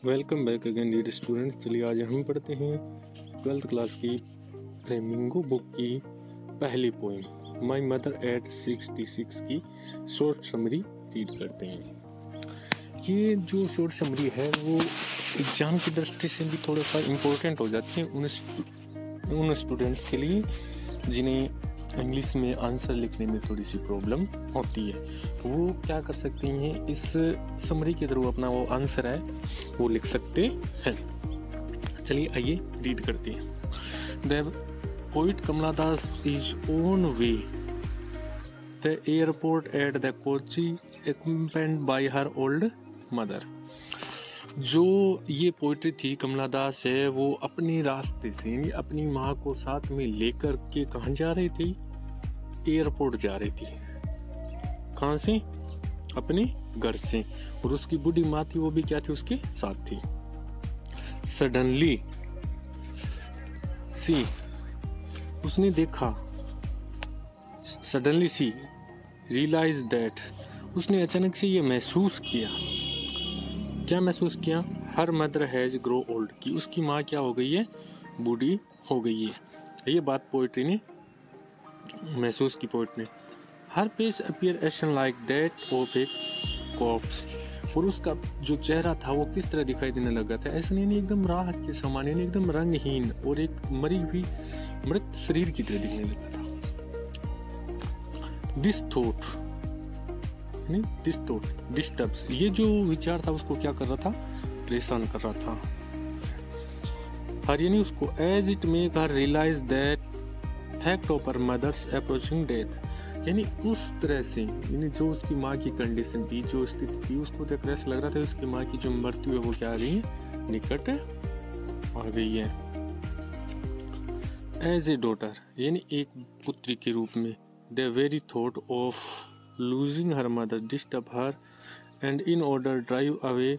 Welcome back again dear students. चलिए आज हम पढ़ते हैं 12th क्लास की फ्लेमिंगो बुक की पहली पोएम माय मदर एट 66 की शॉर्ट समरी रीड करते हैं। ये जो शॉर्ट समरी है वो एग्जाम की दृष्टि से भी थोड़ा सा इम्पोर्टेंट हो जाती है उन स्टूडेंट्स के लिए जिन्हें इंग्लिश में आंसर लिखने में थोड़ी सी प्रॉब्लम होती है। तो वो क्या कर सकते हैं, इस समरी के थ्रू अपना वो आंसर है वो लिख सकते हैं। चलिए आइए रीड करते हैं। The poet Kamala Das is on way the airport at the Kochi accompanied by her old mother. जो ये पोइट्री थी कमला दास है, वो अपने रास्ते से यानी अपनी माँ को साथ में लेकर के कहाँ जा रही थी? एयरपोर्ट जा रही थी। कहाँ से? अपने घर से। और उसकी बूढ़ी माँ थी, वो भी क्या थी? उसके साथ थी। सडनली सी, उसने देखा, सडनली सी रियलाइज दैट, उसने अचानक से ये महसूस किया। क्या महसूस किया? Her mother has grow old, की उसकी माँ क्या हो गई है? बूढ़ी हो गई है। ये बात पोइट्री ने महसूस की। पोइट ने her page appearance like that of a corpse, और उसका जो चेहरा था वो किस तरह दिखाई देने लगा था? ऐसा नहीं, एकदम राह के समान, यानी एकदम रंगहीन और एक मरी हुई मृत शरीर की तरह दिखने लगा था। दिस थॉट डिस्टर्ब्स, ये जो विचार था उसको क्या कर रहा था? परेशान कर रहा था। हर यानी उसको as it make her realise that fact of her mother's approaching death, यानी उस तरह से, यानी जो उसकी माँ की कंडीशन थी, जो स्थिति थी, उसको देख ऐसा लग रहा था उसकी माँ की जो मृत्यु है वो क्या आ गई है? निकट आ गई है। एज ए डॉटर, यानी एक पुत्री के रूप में, the very thought of losing her mother disturb her, and in order drive away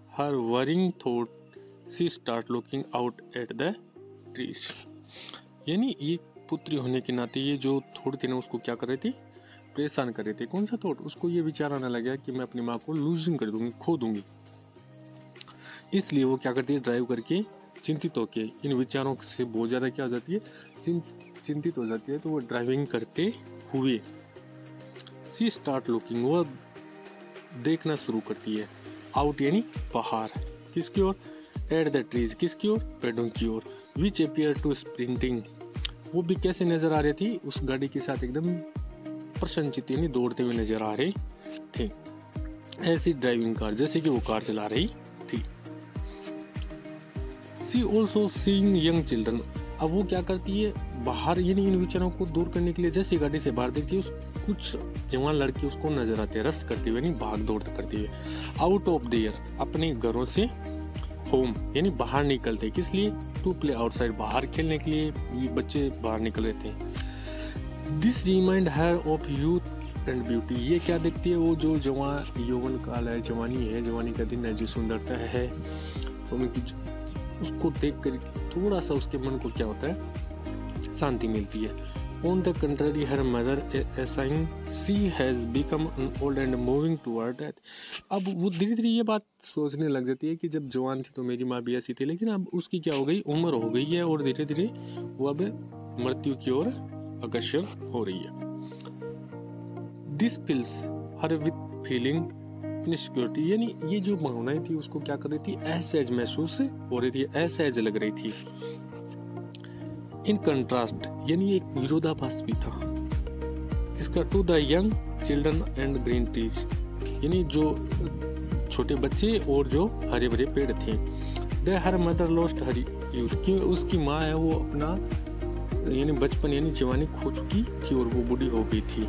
her worrying thought she start looking out at the trees। यानी एक पुत्री होने के नाते ये जो थॉट थी ना उसको क्या कर रही थी? परेशान कर रही थी। कौन सा थॉट? उसको ये विचार आने लगा कि मैं अपनी माँ को लूजिंग कर दूंगी, खो दूंगी। इसलिए वो क्या करती है? ड्राइव करके चिंतित होके इन विचारों से बहुत ज्यादा क्या हो जाती है? चिंतित हो जाती है। तो वो ड्राइविंग करते हुए सी स्टार्ट लुकिंग, वो देखना शुरू करती है। आउट यानी बाहर, किसकी ओर? एट द ट्रीज, किसकी ओर? पेड़ों की ओर। विच अपियर टू स्प्रिंटिंग, वो भी कैसे नजर आ रही थी? उस गाड़ी के साथ एकदम प्रसन्नचित यानी दौड़ते हुए नजर आ रहे थे। ऐसी ड्राइविंग कार, जैसे कि वो कार चला रही थी। सी ऑल्सो सीइंग यंग चिल्ड्रन, अब वो क्या करती है? बाहर यानी इन विचारों को दूर करने के लिए जैसे गाड़ी से बाहर देखती है, कुछ जवान लड़के उसको नजर आते हैं रस करते हुए, यानी भाग दौड़ करते हुए। आउट ऑफ देयर, अपने घरों से। होम यानी बाहर निकलते, किस लिए? टू प्ले आउटसाइड, बाहर खेलने के लिए ये बच्चे बाहर निकल रहे थे। This remind her of youth and beauty, ये क्या देखती है? वो जो जवान यौवन काल है, जवानी है, जवानी का दिन है, जो सुंदरता है, उनकी उसको देख कर थोड़ा सा उसके मन को क्या होता है? शांति मिलती है। On the contrary, her mother assigned she has become old and moving toward death। अब वो धीरे धीरे ये बात सोचने लग जाती है कि जब जवान थी तो मेरी माँ भी ऐसी थी, लेकिन अब उसकी क्या हो गई? उम्र हो गई है और धीरे धीरे वो अब मृत्यु की ओर अग्रसर हो रही है। This fills her with feeling insecurity, यानी ये जो भावनाएं थी उसको क्या कर रही थी? असहज महसूस हो रही थी, असहज लग रही थी। इन कंट्रास्ट, यानी एक विरोधाभास भी था इसका, to the young children and green trees, यानी जो छोटे बच्चे और जो हरे भरे पेड़ थे। The her mother lost her youth, कि उसकी माँ है वो अपना यानी बचपन यानी जवानी खो चुकी थी और वो बूढ़ी हो गई थी।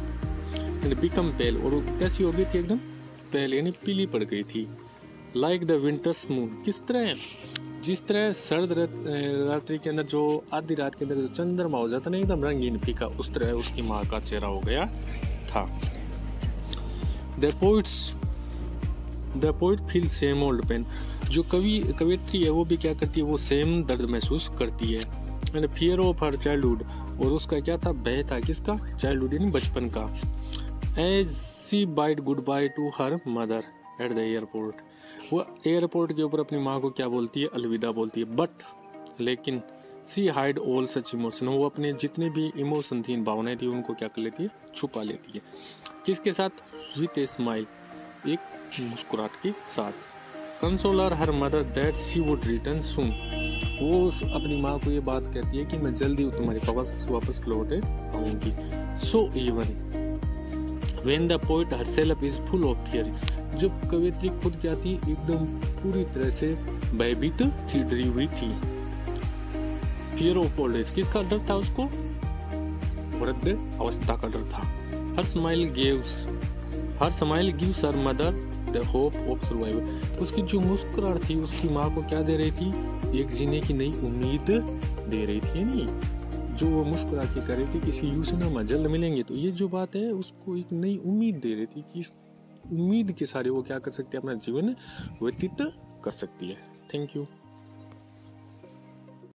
एंड बिकम पेल, और वो कैसी हो गई थी? एकदम पेल यानी पीली पड़ गई थी। लाइक द विंटर्स मून, किस तरह? जिस तरह सर्द रात्रि के अंदर जो आधी रात के अंदर जो चंद्रमा हो जाता है ना, एकदम रंगीन फीका, उस तरह उसकी माँ का चेहरा हो गया था। The poet feel same old pain, जो कवियत्री है वो भी क्या करती है? वो सेम दर्द महसूस करती है। And fear of her childhood, और उसका क्या था? भय था, किसका? चाइल्डहुड यानी बचपन का। As she bade good bye to her mother at the airport, वो एयरपोर्ट के ऊपर अपनी माँ को क्या बोलती है, अलविदा बोलती है। बट लेकिन सी हाइड ऑल सच इमोशन, वो अपने जितने भी इमोशन थी, भावनाएं थी, उनको क्या कर लेती है, छुपा लेती है। किसके साथ? विथ ए स्माइल, एक मुस्कुराहट के साथ। Consoled her mother that she would return soon, वो अपनी माँ को ये बात कहती है कि मैं जल्दी तुम्हारे पास वापस लौटे आऊंगी। So even when the poet herself is full of fear, जब कवियत्री खुद क्या थी, एकदम पूरी तरह से भयभीत थी, डरी हुई थी। फियर ऑफ ओल्ड एज, किसका डर था उसको? वृद्ध अवस्था का डर था। Her smile gives her mother the hope of survival, उसकी जो मुस्कुराहट थी उसकी माँ को क्या दे रही थी? एक जीने की नई उम्मीद दे रही थी। यानी जो वो मुस्कुरा के कर रही थी किसी यूसना में जल्द मिलेंगे, तो ये जो बात है उसको एक नई उम्मीद दे रही थी कि इस उम्मीद के सारे वो क्या कर सकते हैं, अपना जीवन व्यतीत कर सकती है। Thank you.